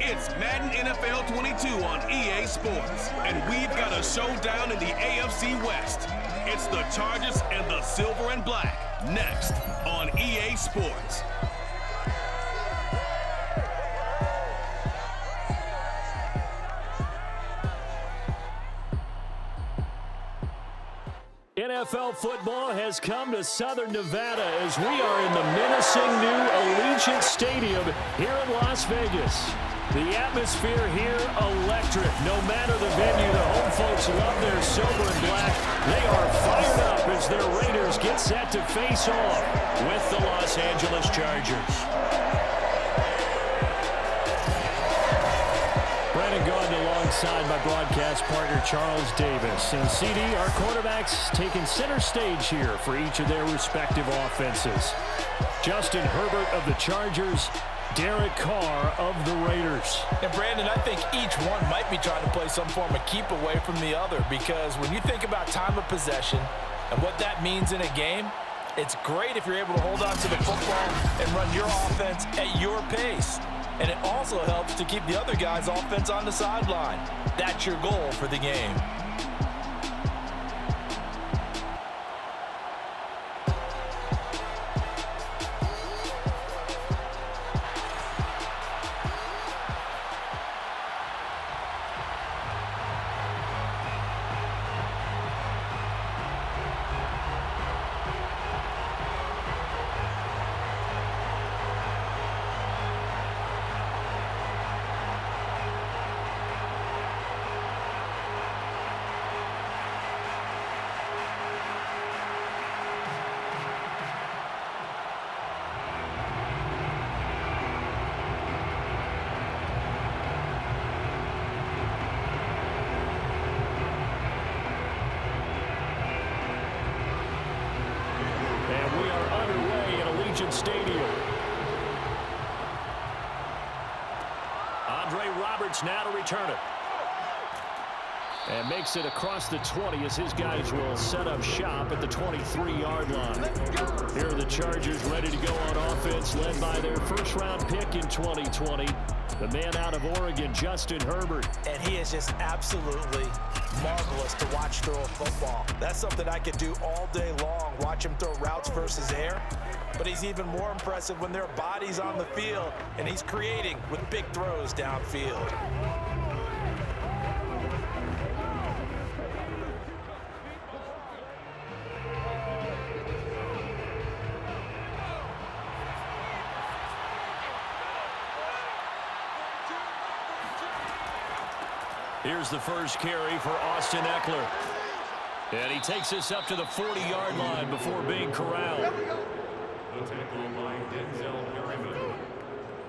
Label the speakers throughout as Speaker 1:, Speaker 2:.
Speaker 1: It's Madden NFL 22 on EA Sports, and we've got a showdown in the AFC West. It's the Chargers and the Silver and Black, next on EA Sports.
Speaker 2: NFL football has come to Southern Nevada as we are in the menacing new Allegiant Stadium here in Las Vegas. The atmosphere here, electric. No matter the venue, the home folks love their silver and black. They are fired up as their Raiders get set to face off with the Los Angeles Chargers. Brandon Gaudin alongside my broadcast partner Charles Davis. And CD, our quarterbacks taking center stage here for each of their respective offenses. Justin Herbert of the Chargers, Derek Carr of the Raiders.
Speaker 3: And Brandon, I think each one might be trying to play some form of keep away from the other, because when you think about time of possession and what that means in a game, it's great if you're able to hold on to the football and run your offense at your pace. And it also helps to keep the other guy's offense on the sideline. That's your goal for the game.
Speaker 2: Stadium. Andre Roberts now to return it. And makes it across the 20 as his guys will set up shop at the 23-yard line. Here are the Chargers ready to go on offense, led by their first-round pick in 2020, the man out of Oregon, Justin Herbert.
Speaker 3: And he is just absolutely marvelous to watch throw a football. That's something I could do all day long, watch him throw routes versus air. But he's even more impressive when there are bodies on the field, and he's creating with big throws downfield.
Speaker 2: Here's the first carry for Austin Eckler. And he takes us up to the 40-yard line before being corralled.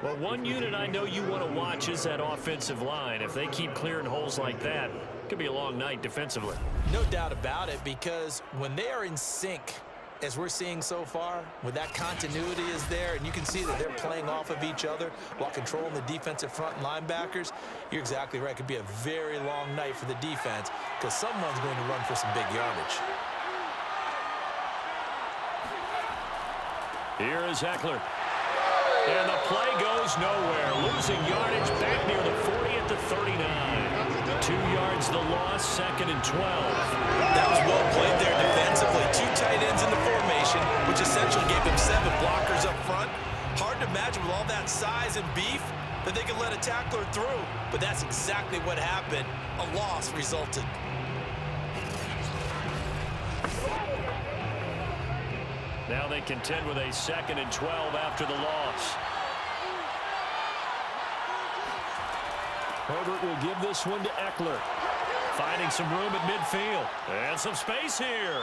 Speaker 2: Well, one unit I know you want to watch is that offensive line. If they keep clearing holes like that, it could be a long night defensively.
Speaker 3: No doubt about it, because when they are in sync, as we're seeing so far, when that continuity is there and you can see that they're playing off of each other while controlling the defensive front linebackers, you're exactly right. It could be a very long night for the defense because someone's going to run for some big yardage.
Speaker 2: Here is Eckler. And the play goes nowhere. Losing yardage back near the 40 at the 39. 2 yards the loss, 2nd and 12.
Speaker 3: That was well played there defensively. 2 tight ends in the formation, which essentially gave them 7 blockers up front. Hard to imagine with all that size and beef that they could let a tackler through. But that's exactly what happened. A loss resulted.
Speaker 2: Now they contend with a 2nd and 12 after the loss. Herbert will give this one to Eckler. Finding some room at midfield. And some space here.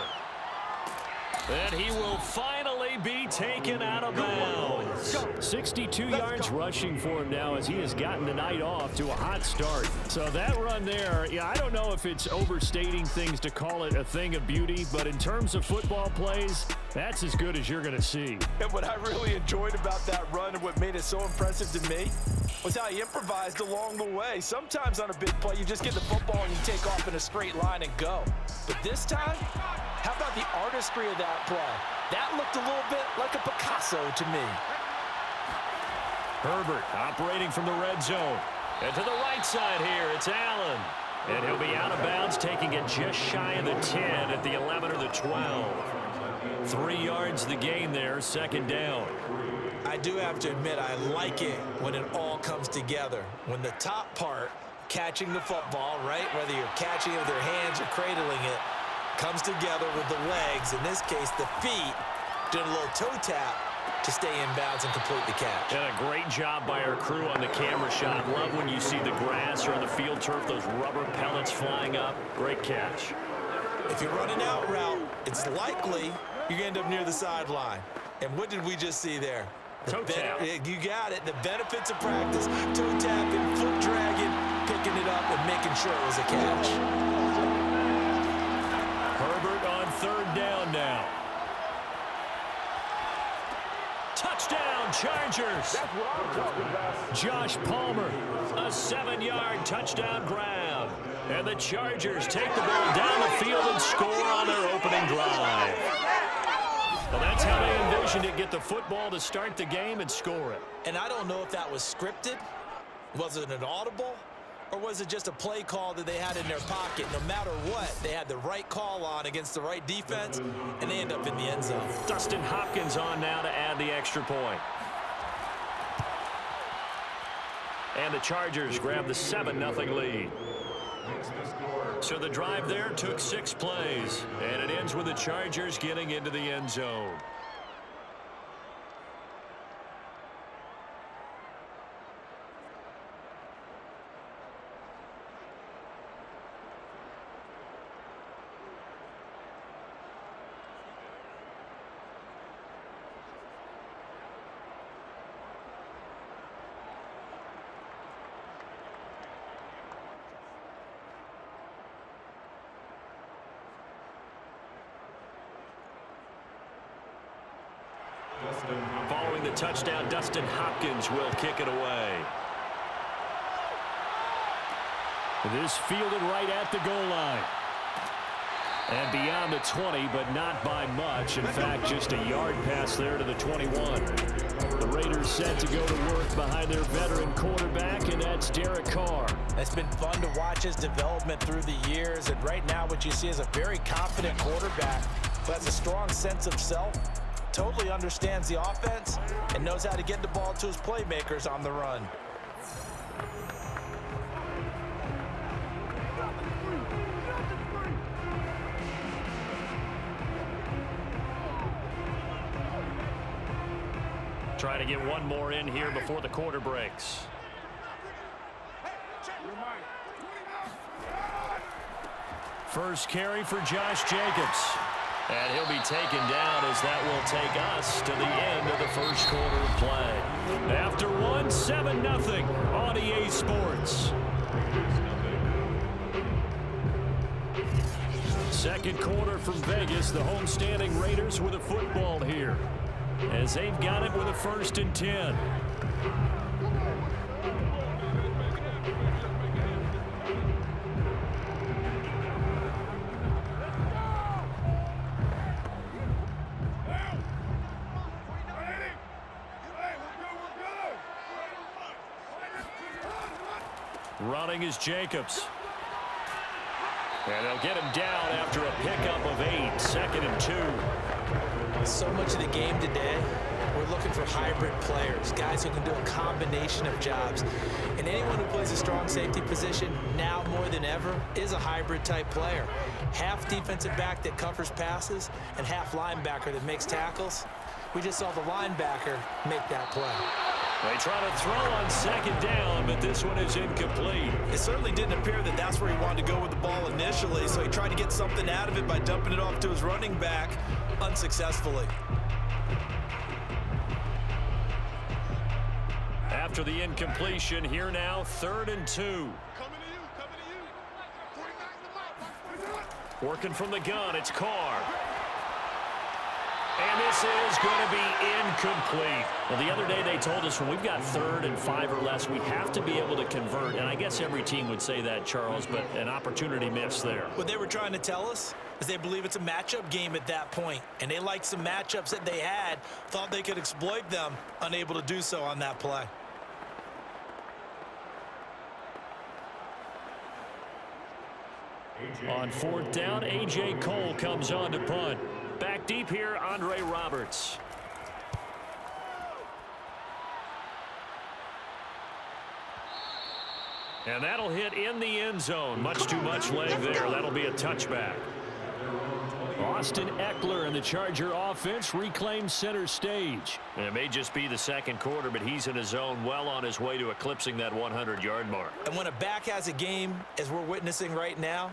Speaker 2: And he will finally be taken out of bounds. 62 yards rushing for him now as he has gotten the night off to a hot start. So that run there, yeah, I don't know if it's overstating things to call it a thing of beauty, but in terms of football plays, that's as good as you're going to see.
Speaker 3: And what I really enjoyed about that run and what made it so impressive to me was how he improvised along the way. Sometimes on a big play, you just get the football and you take off in a straight line and go. But this time, how about the artistry of that play? That looked a little bit like a Picasso to me.
Speaker 2: Herbert operating from the red zone. And to the right side here, it's Allen. And he'll be out of bounds, taking it just shy of the 10 at the 11 or the 12. 3 yards the gain there, second down.
Speaker 3: I do have to admit, I like it when it all comes together. When the top part, catching the football, right, whether you're catching it with your hands or cradling it, comes together with the legs, in this case the feet, doing a little toe tap to stay in bounds and complete the catch.
Speaker 2: And a great job by our crew on the camera shot. Love when you see the grass or the field turf, those rubber pellets flying up. Great catch.
Speaker 3: If you're running out route, it's likely you're going to end up near the sideline. And what did we just see there?
Speaker 2: Toe tap.
Speaker 3: You got it. The benefits of practice. Toe tapping, foot dragging, picking it up, and making sure it was a catch.
Speaker 2: Herbert on third down now. Touchdown, Chargers.
Speaker 4: That's what I'm talking about.
Speaker 2: Josh Palmer, a 7-yard touchdown grab. And the Chargers take the ball down the field and score on their opening drive. Well, that's how they envisioned it, get the football to start the game and score it.
Speaker 3: And I don't know if that was scripted. Was it an audible? Or was it just a play call that they had in their pocket? No matter what, they had the right call on against the right defense, and they end up in the end zone.
Speaker 2: Dustin Hopkins on now to add the extra point. And the Chargers grab the 7-0 lead. So the drive there took 6 plays, and it ends with the Chargers getting into the end zone. Following the touchdown, Dustin Hopkins will kick it away. This fielded right at the goal line. And beyond the 20, but not by much. In fact, just a yard pass there to the 21. The Raiders set to go to work behind their veteran quarterback, and that's Derek Carr.
Speaker 3: It's been fun to watch his development through the years, and right now what you see is a very confident quarterback who has a strong sense of self, totally understands the offense, and knows how to get the ball to his playmakers on the run.
Speaker 2: Try to get one more in here before the quarter breaks. First carry for Josh Jacobs. And he'll be taken down as that will take us to the end of the first quarter of play. After one, 7-0 on EA Sports. Second quarter from Vegas, the homestanding Raiders with a football here, as they've got it with a 1st and 10. Running is Jacobs. And they'll get him down after a pickup of 8, 2nd and 2.
Speaker 3: So much of the game today, we're looking for hybrid players, guys who can do a combination of jobs. And anyone who plays a strong safety position, now more than ever, is a hybrid type player. Half defensive back that covers passes and half linebacker that makes tackles. We just saw the linebacker make that play.
Speaker 2: They try to throw on 2nd down, but this one is incomplete.
Speaker 3: It certainly didn't appear that that's where he wanted to go with the ball initially, so he tried to get something out of it by dumping it off to his running back unsuccessfully.
Speaker 2: After the incompletion, here now, 3rd and 2. Working from the gun, it's Carr. And this is going to be incomplete. Well, the other day they told us when we've got 3rd and 5 or less, we have to be able to convert. And I guess every team would say that, Charles, but an opportunity missed there.
Speaker 3: What they were trying to tell us is they believe it's a matchup game at that point. And they liked some matchups that they had, thought they could exploit them, unable to do so on that play.
Speaker 2: On 4th down, A.J. Cole comes on to punt. Back deep here, Andre Roberts. And that'll hit in the end zone. Much too much leg there. That'll be a touchback. Austin Eckler and the Charger offense reclaim center stage. And it may just be the second quarter, but he's in his zone, well on his way to eclipsing that 100-yard mark.
Speaker 3: And when a back has a game, as we're witnessing right now,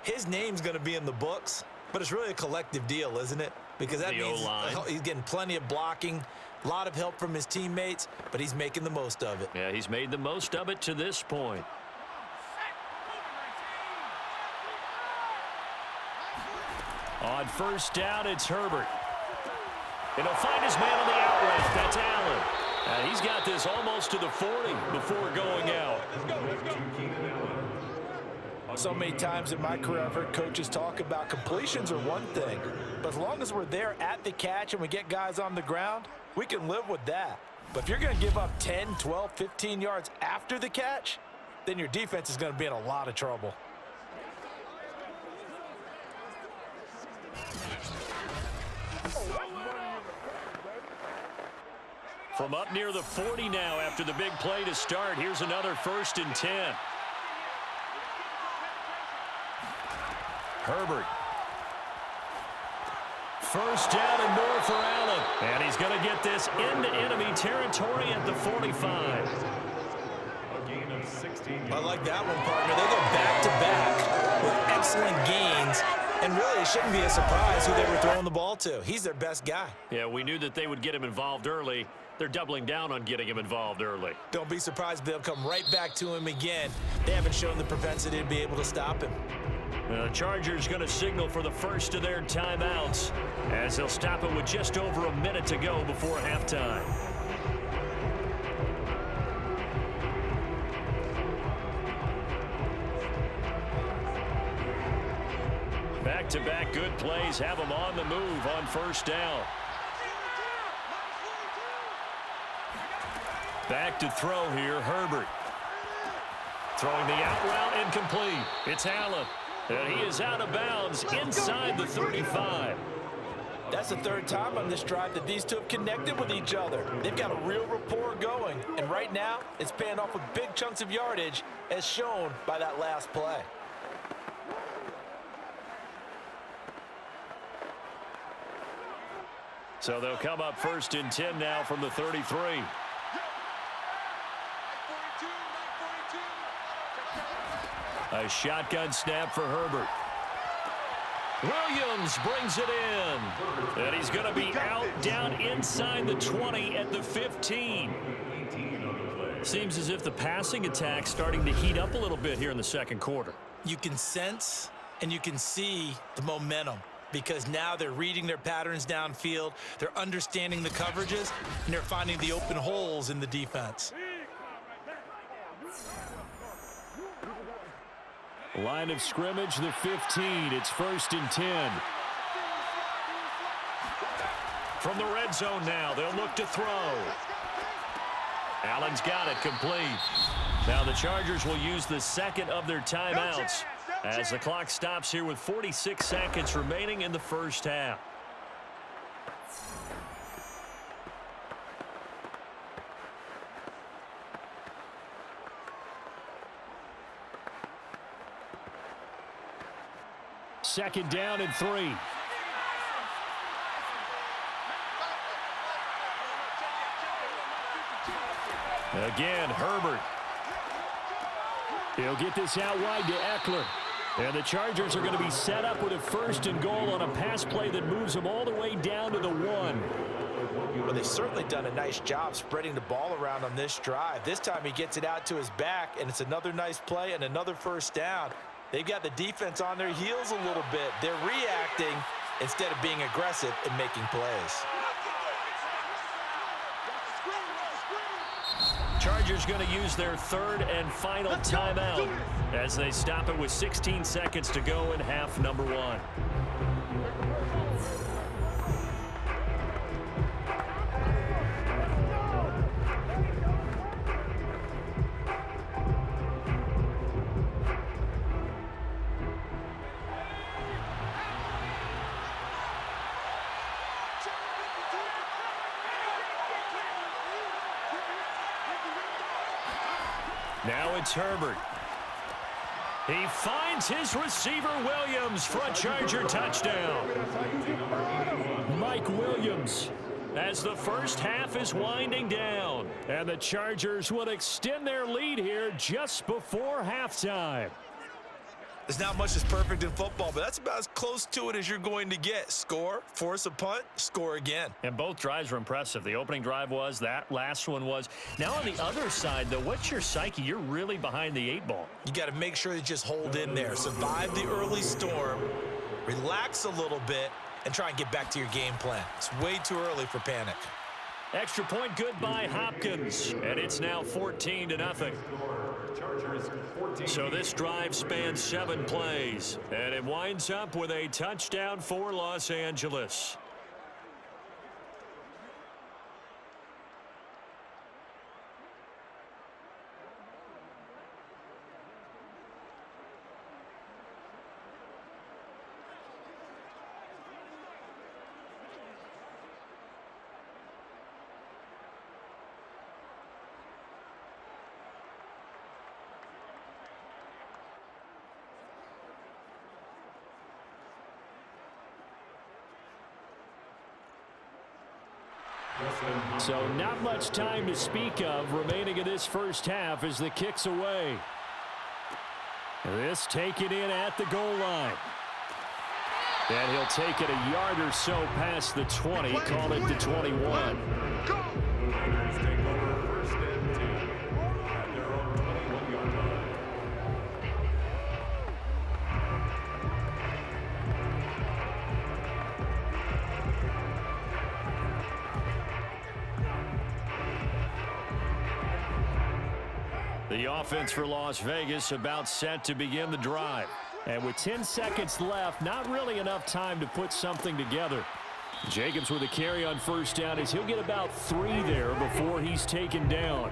Speaker 3: his name's going to be in the books, but it's really a collective deal, isn't it? Because that means he's getting plenty of blocking, a lot of help from his teammates, but he's making the most of it.
Speaker 2: Yeah, he's made the most of it to this point. On 1st down, it's Herbert. And he'll find his man on the out route. That's Allen. He's got this almost to the 40 before going out.
Speaker 3: So many times in my career, I've heard coaches talk about completions are one thing, but as long as we're there at the catch and we get guys on the ground, we can live with that. But if you're going to give up 10, 12, 15 yards after the catch, then your defense is going to be in a lot of trouble.
Speaker 2: From up near the 40 now after the big play to start, here's another 1st and 10. Herbert. 1st down and more for Allen. And he's going to get this into enemy territory at the 45.
Speaker 3: I like that one, partner. They go back-to-back with excellent gains. And really, it shouldn't be a surprise who they were throwing the ball to. He's their best guy.
Speaker 2: Yeah, we knew that they would get him involved early. They're doubling down on getting him involved early.
Speaker 3: Don't be surprised if they'll come right back to him again. They haven't shown the propensity to be able to stop him.
Speaker 2: The Chargers going to signal for the first of their timeouts as they'll stop it with just over a minute to go before halftime. Back-to-back good plays have them on the move on 1st down. Back to throw here, Herbert. Throwing the out route incomplete. It's Allen. And he is out of bounds inside the 35.
Speaker 3: That's the 3rd time on this drive that these two have connected with each other. They've got a real rapport going. And right now, it's paying off with big chunks of yardage as shown by that last play.
Speaker 2: So they'll come up 1st and 10 now from the 33. A shotgun snap for Herbert. Williams brings it in. And he's going to be out down inside the 20 at the 15. Seems as if the passing attack's starting to heat up a little bit here in the second quarter.
Speaker 3: You can sense and you can see the momentum because now they're reading their patterns downfield, they're understanding the coverages, and they're finding the open holes in the defense.
Speaker 2: Line of scrimmage, the 15. It's 1st and 10. From the red zone now, they'll look to throw. Allen's got it complete. Now the Chargers will use the second of their timeouts as the clock stops here with 46 seconds remaining in the first half. Second down and 3. Again, Herbert. He'll get this out wide to Eckler. And the Chargers are going to be set up with a 1st and goal on a pass play that moves them all the way down to the 1.
Speaker 3: Well, they've certainly done a nice job spreading the ball around on this drive. This time he gets it out to his back, and it's another nice play and another 1st down. They've got the defense on their heels a little bit. They're reacting instead of being aggressive and making plays.
Speaker 2: Chargers going to use their 3rd and final timeout as they stop it with 16 seconds to go in half number 1. Now it's Herbert. He finds his receiver Williams for a Charger touchdown. Mike Williams, as the first half is winding down. And the Chargers will extend their lead here just before halftime.
Speaker 3: There's not much that's perfect in football, but that's about as close to it as you're going to get. Score, force a punt, score again.
Speaker 2: And both drives were impressive. The opening drive was, that last one was. Now on the other side, though, what's your psyche? You're really behind the 8-ball.
Speaker 3: You got to make sure you just hold in there. Survive the early storm, relax a little bit, and try and get back to your game plan. It's way too early for panic.
Speaker 2: Extra point good by Hopkins, and it's now 14-0. So this drive spans 7 plays, and it winds up with a touchdown for Los Angeles. So not much time to speak of remaining in this first half as the kick's away. This taken in at the goal line. And he'll take it a yard or so past the 20, call it the 21. The offense for Las Vegas about set to begin the drive. And with 10 seconds left, not really enough time to put something together. Jacobs with a carry on first down as he'll get about 3 there before he's taken down.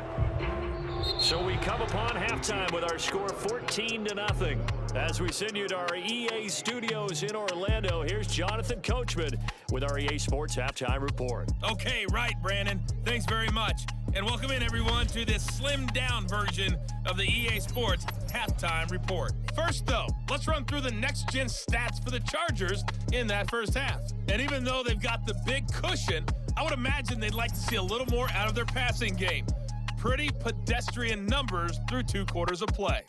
Speaker 2: So we come upon halftime with our score 14-0. As we send you to our EA studios in Orlando, here's Jonathan Coachman with our EA Sports Halftime Report.
Speaker 5: Okay, right, Brandon. Thanks very much. And welcome in, everyone, to this slimmed-down version of the EA Sports Halftime Report. First, though, let's run through the next-gen stats for the Chargers in that first half. And even though they've got the big cushion, I would imagine they'd like to see a little more out of their passing game. Pretty pedestrian numbers through 2 quarters of play.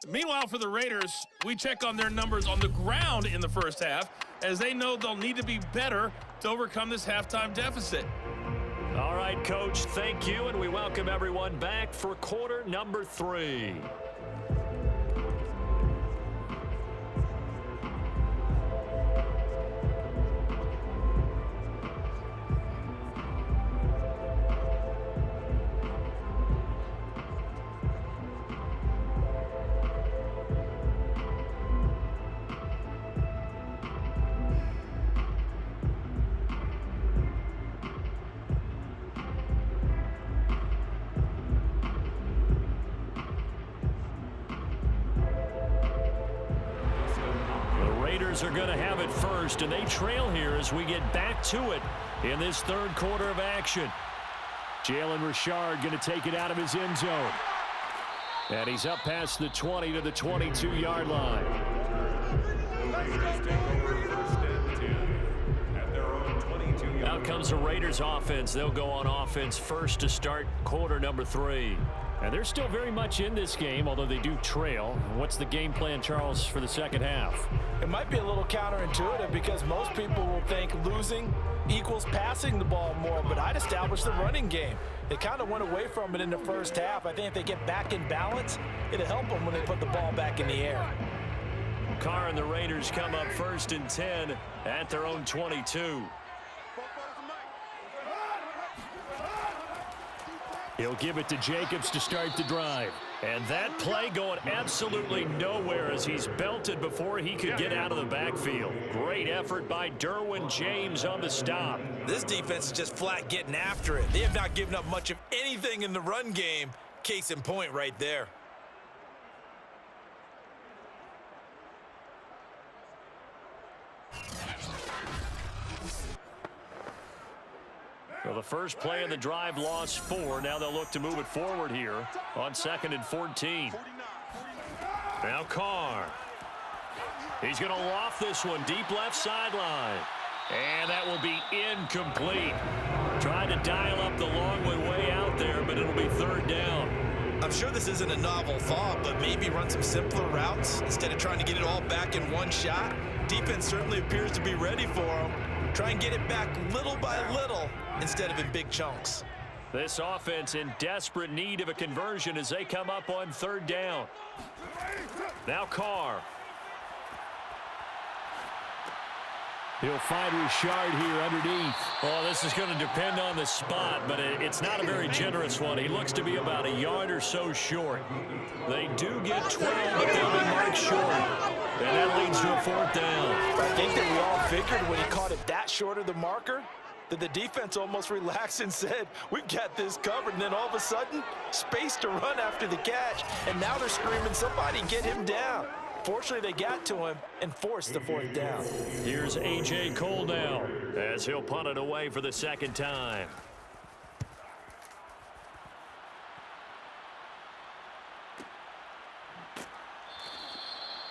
Speaker 5: Meanwhile, for the Raiders, we check on their numbers on the ground in the first half, as they know they'll need to be better to overcome this halftime deficit.
Speaker 2: All right, Coach, thank you, and we welcome everyone back for quarter number 3. Are going to have it first, and they trail here as we get back to it in this third quarter of action. Jalen Richard going to take it out of his end zone. And he's up past the 20 to the 22-yard line. Out comes the Raiders offense. They'll go on offense first to start quarter number 3. And they're still very much in this game, although they do trail. What's the game plan, Charles, for the second half?
Speaker 3: It might be a little counterintuitive because most people will think losing equals passing the ball more, but I'd establish the running game. They kind of went away from it in the first half. I think if they get back in balance, it'll help them when they put the ball back in the air.
Speaker 2: Carr and the Raiders come up first and 10 at their own 22. He'll give it to Jacobs to start the drive. And that play going absolutely nowhere as he's belted before he could get out of the backfield. Great effort by Derwin James on the stop.
Speaker 3: This defense is just flat getting after it. They have not given up much of anything in the run game. Case in point right there.
Speaker 2: Well, the first play of the drive lost 4. Now they'll look to move it forward here on 2nd and 14. Now Carr. He's going to loft this one deep left sideline. And that will be incomplete. Trying to dial up the long way out there, but it'll be 3rd down.
Speaker 3: I'm sure this isn't a novel thought, but maybe run some simpler routes instead of trying to get it all back in one shot. Defense certainly appears to be ready for him. Try and get it back little by little instead of in big chunks.
Speaker 2: This offense in desperate need of a conversion as they come up on 3rd down. Now Carr.
Speaker 6: He'll find Richard here underneath.
Speaker 2: Well, this is going to depend on the spot, but it's not a very generous one. He looks to be about a yard or so short. They do get 12, but they'll be marked short. And that leads to a 4th down.
Speaker 3: I think that we all figured when he caught it that short of the marker that the defense almost relaxed and said, we've got this covered. And then all of a sudden, space to run after the catch. And now they're screaming, somebody get him down. Fortunately, they got to him and forced the 4th down.
Speaker 2: Here's A.J. Cole now as he'll punt it away for the 2nd time.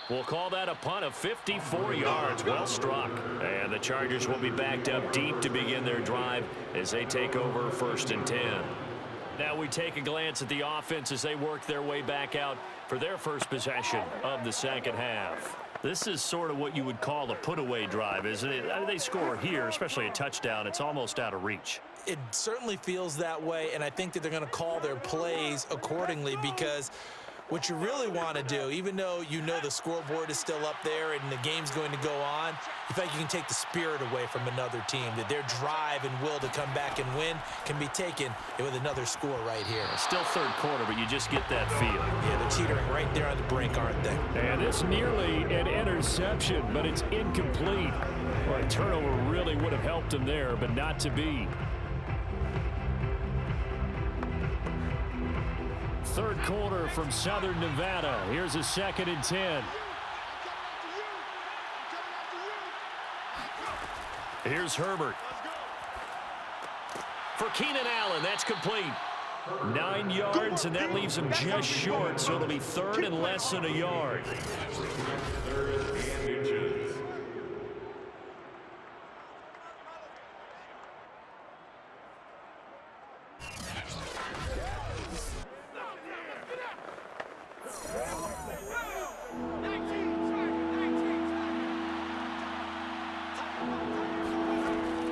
Speaker 2: We'll call that a punt of 54 yards. Well struck. And the Chargers will be backed up deep to begin their drive as they take over 1st and 10. Now we take a glance at the offense as they work their way back out for their first possession of the 2nd half. This is sort of what you would call a put-away drive, isn't it? They score here, especially a touchdown. It's almost out of reach.
Speaker 3: It certainly feels that way, and I think that they're going to call their plays accordingly because what you really want to do, even though you know the scoreboard is still up there and the game's going to go on, you think you can take the spirit away from another team, that their drive and will to come back and win can be taken with another score right here.
Speaker 2: Still 3rd quarter, but you just get that feel.
Speaker 3: Yeah, they're teetering right there on the brink, aren't they?
Speaker 6: And it's nearly an interception, but it's incomplete. Well, a turnover really would have helped him there, but not to be. 3rd quarter from Southern Nevada. Here's a 2nd and 10.
Speaker 2: Here's Herbert. For Keenan Allen, that's complete. 9 yards, and that leaves him just short, so it'll be 3rd and less than a yard.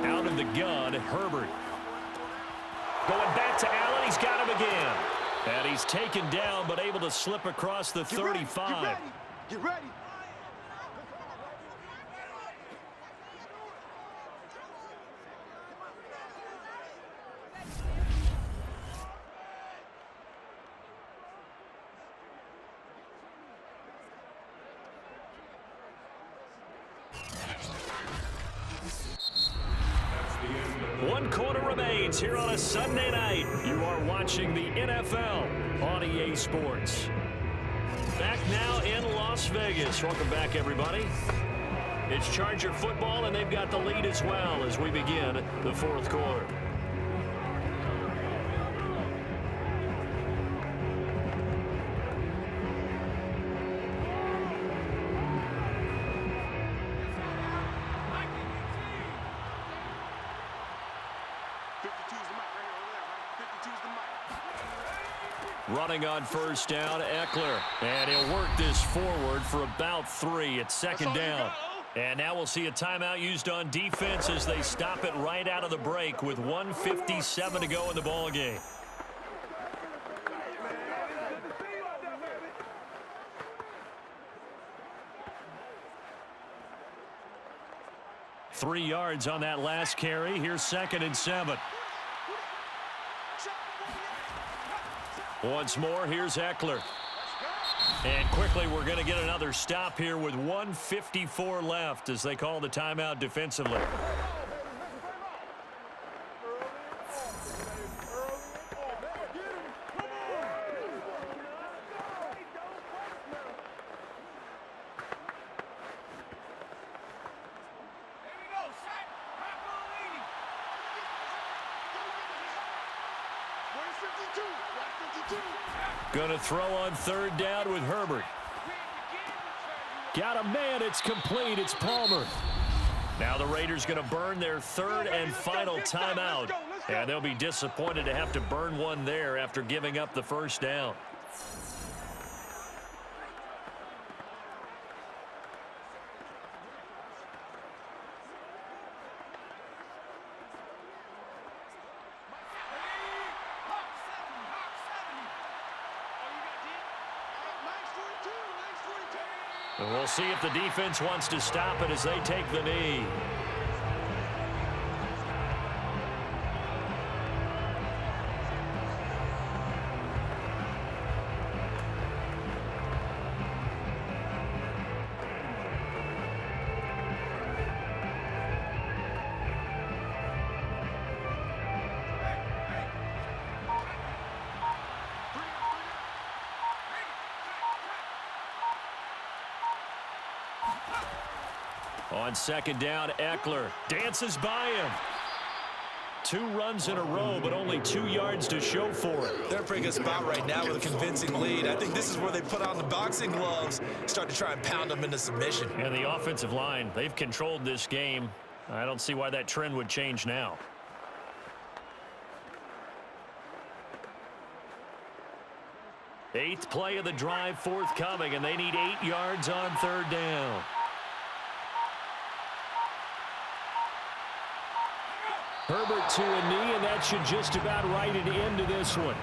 Speaker 2: Out of the gun, Herbert. Going back to Allen, he's got him again. And he's taken down, but able to slip across the 35.
Speaker 4: Get ready.
Speaker 2: One quarter remains here on a Sunday night. You are watching the NFL on EA Sports. Back now in Las Vegas. Welcome back, everybody. It's Charger football, and they've got the lead as well as we begin the 4th quarter. Running on 1st down, Eckler. And he'll work this forward for about 3 at 2nd down. And now we'll see a timeout used on defense as they stop it right out of the break with 1:57 to go in the ballgame. Three yards on that last carry. Here's 2nd and 7. Once more, here's Eckler. And quickly, we're going to get another stop here with 1:54 left as they call the timeout defensively.
Speaker 6: Gonna throw on third down with Herbert. Got a man. It's complete. It's Palmer.
Speaker 2: Now the Raiders going to burn their third and final timeout. And they'll be disappointed to have to burn one there after giving up the first down. And we'll see if the defense wants to stop it as they take the knee. On second down, Eckler dances by him. 2 runs in a row, but only 2 yards to show for it.
Speaker 3: They're in a pretty good spot right now with a convincing lead. I think this is where they put on the boxing gloves, start to try and pound them into submission.
Speaker 2: And the offensive line, they've controlled this game. I don't see why that trend would change now. Eighth play of the drive forthcoming, and they need 8 yards on third down.
Speaker 6: Herbert to a knee, and that should just about write it into this one.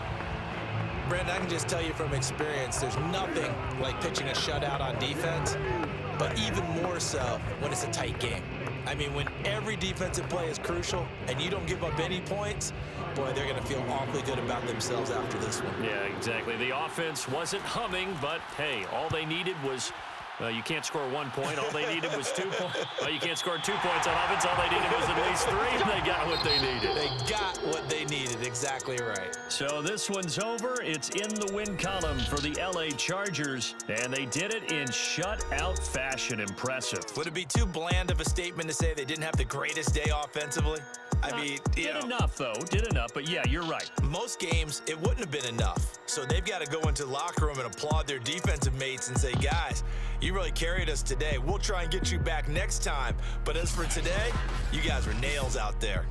Speaker 3: Brandon, I can just tell you from experience, there's nothing like pitching a shutout on defense, but even more so when it's a tight game. I mean, when every defensive play is crucial and you don't give up any points, boy, they're going to feel awfully good about themselves after this one.
Speaker 2: Yeah, exactly. The offense wasn't humming, but, hey, all they needed was you can't score 1 point. All they needed was 2 points. Well, you can't score 2 points on offense. All they needed was at least 3, and they got what they needed.
Speaker 3: They got what they needed. Exactly right.
Speaker 2: So this one's over. It's in the win column for the L.A. Chargers, and they did it in shutout fashion. Impressive.
Speaker 3: Would it be too bland of a statement to say they didn't have the greatest day offensively? I mean,
Speaker 2: did enough, though. Did enough, but yeah, you're right.
Speaker 3: Most games, it wouldn't have been enough. So they've got to go into the locker room and applaud their defensive mates and say, guys, you really carried us today. We'll try and get you back next time. But as for today, you guys were nails out there.